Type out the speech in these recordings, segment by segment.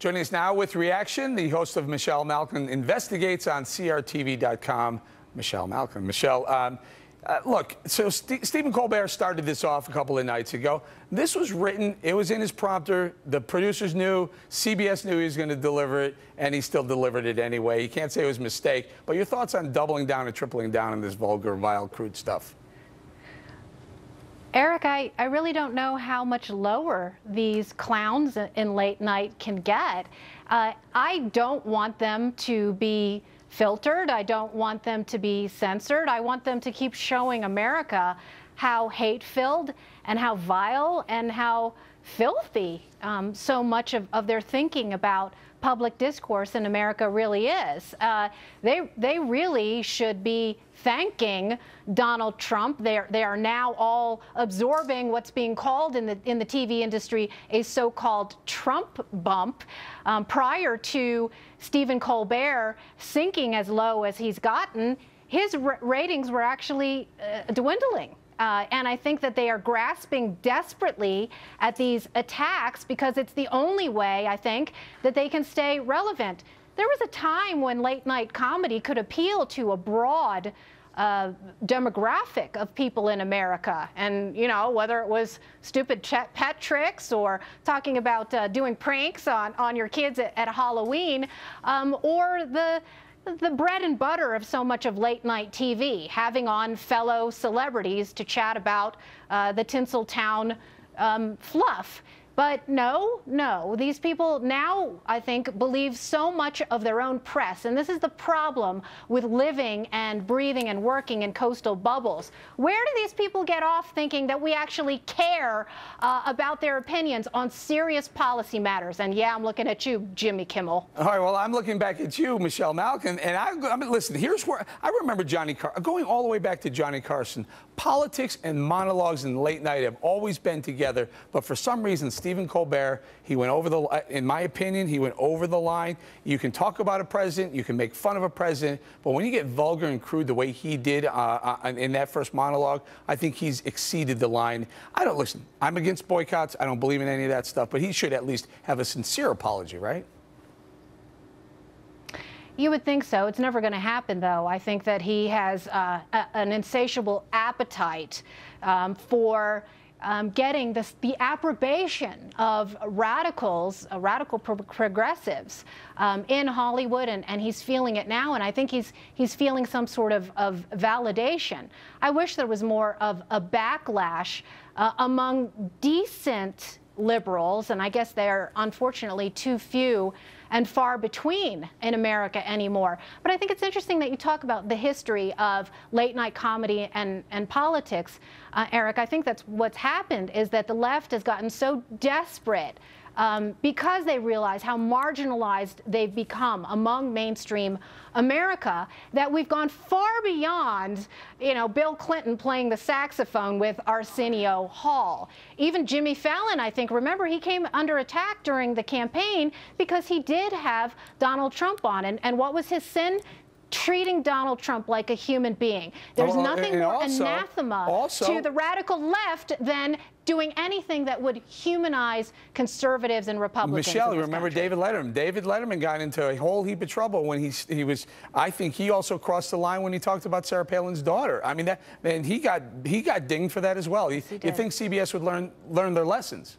Joining us now with reaction, the host of Michelle Malkin Investigates on CRTV.com, Michelle Malkin. Michelle, look, so Stephen Colbert started this off a couple of nights ago. This was written, it was in his prompter. The producers knew, CBS knew he was going to deliver it, and he still delivered it anyway. You can't say it was a mistake. But your thoughts on doubling down and tripling down on this vulgar, vile, crude stuff? Eric, I really don't know how much lower these clowns in late night can get. I don't want them to be filtered. I don't want them to be censored. I want them to keep showing America how hate-filled and how vile and how filthy so much of their thinking about public discourse in America really is. They really should be thanking Donald Trump. They are now all absorbing what's being called in the TV industry a so-called Trump bump. Prior to Stephen Colbert sinking as low as he's gotten, his ratings were actually dwindling. And I think that they are grasping desperately at these attacks because it's the only way, I think, that they can stay relevant. There was a time when late-night comedy could appeal to a broad demographic of people in America. And, you know, whether it was stupid pet tricks or talking about doing pranks on your kids at Halloween, or the bread and butter of so much of late-night TV, having on fellow celebrities to chat about the Tinseltown fluff. But no, these people now, I think, believe so much of their own press. And this is the problem with living and breathing and working in coastal bubbles. Where do these people get off thinking that we actually care about their opinions on serious policy matters? And yeah, I'm looking at you, Jimmy Kimmel. All right, well, I'm looking back at you, Michelle Malkin. And I mean, listen, here's where I remember going all the way back to Johnny Carson. Politics and monologues and late night have always been together, but for some reason, Stephen Colbert, he went over the, in my opinion, he went over the line. You can talk about a president, you can make fun of a president, but when you get vulgar and crude the way he did in that first monologue, I think he's exceeded the line. Listen, I'm against boycotts, I don't believe in any of that stuff, but he should at least have a sincere apology, right? You would think so. It's never going to happen, though. I think that he has an insatiable appetite for getting the approbation of radicals, radical progressives in Hollywood, and he's feeling it now, and I think he's feeling some sort of validation. I wish there was more of a backlash among decent liberals, and I guess they're unfortunately too few and far between in America anymore. But I think it's interesting that you talk about the history of late-night comedy and politics. Eric, I think that's what's happened is that the left has gotten so desperate because they realize how marginalized they've become among mainstream America, that we've gone far beyond, you know, Bill Clinton playing the saxophone with Arsenio Hall. Even Jimmy Fallon, I think, remember, he came under attack during the campaign because he did have Donald Trump on. And what was his sin? Treating Donald Trump like a human being. There's nothing more anathema to the radical left than doing anything that would humanize conservatives and Republicans. Michelle, you remember David Letterman? David Letterman got into a whole heap of trouble when he was. I think he also crossed the line when he talked about Sarah Palin's daughter. I mean, and he got dinged for that as well. You think CBS would learn their lessons?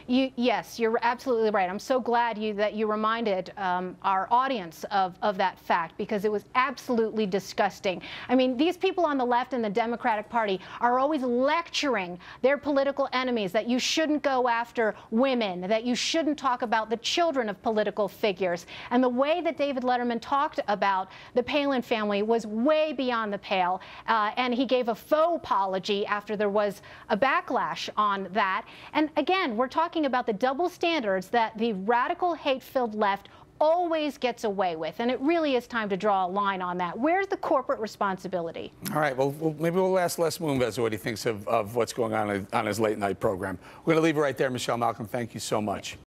Yes, you're absolutely right. I'm so glad that you reminded our audience of that fact, because it was absolutely disgusting. I mean, these people on the left in the Democratic Party are always lecturing their political enemies that you shouldn't go after women, that you shouldn't talk about the children of political figures. And the way that David Letterman talked about the Palin family was way beyond the pale. And he gave a faux apology after there was a backlash on that. And again, we're talking about the double standards that the radical, hate-filled left always gets away with, and it really is time to draw a line on that. Where's the corporate responsibility? All right, well, maybe we'll ask Les Moonves what he thinks of what's going on his late-night program. We're going to leave it right there, Michelle Malkin. Thank you so much.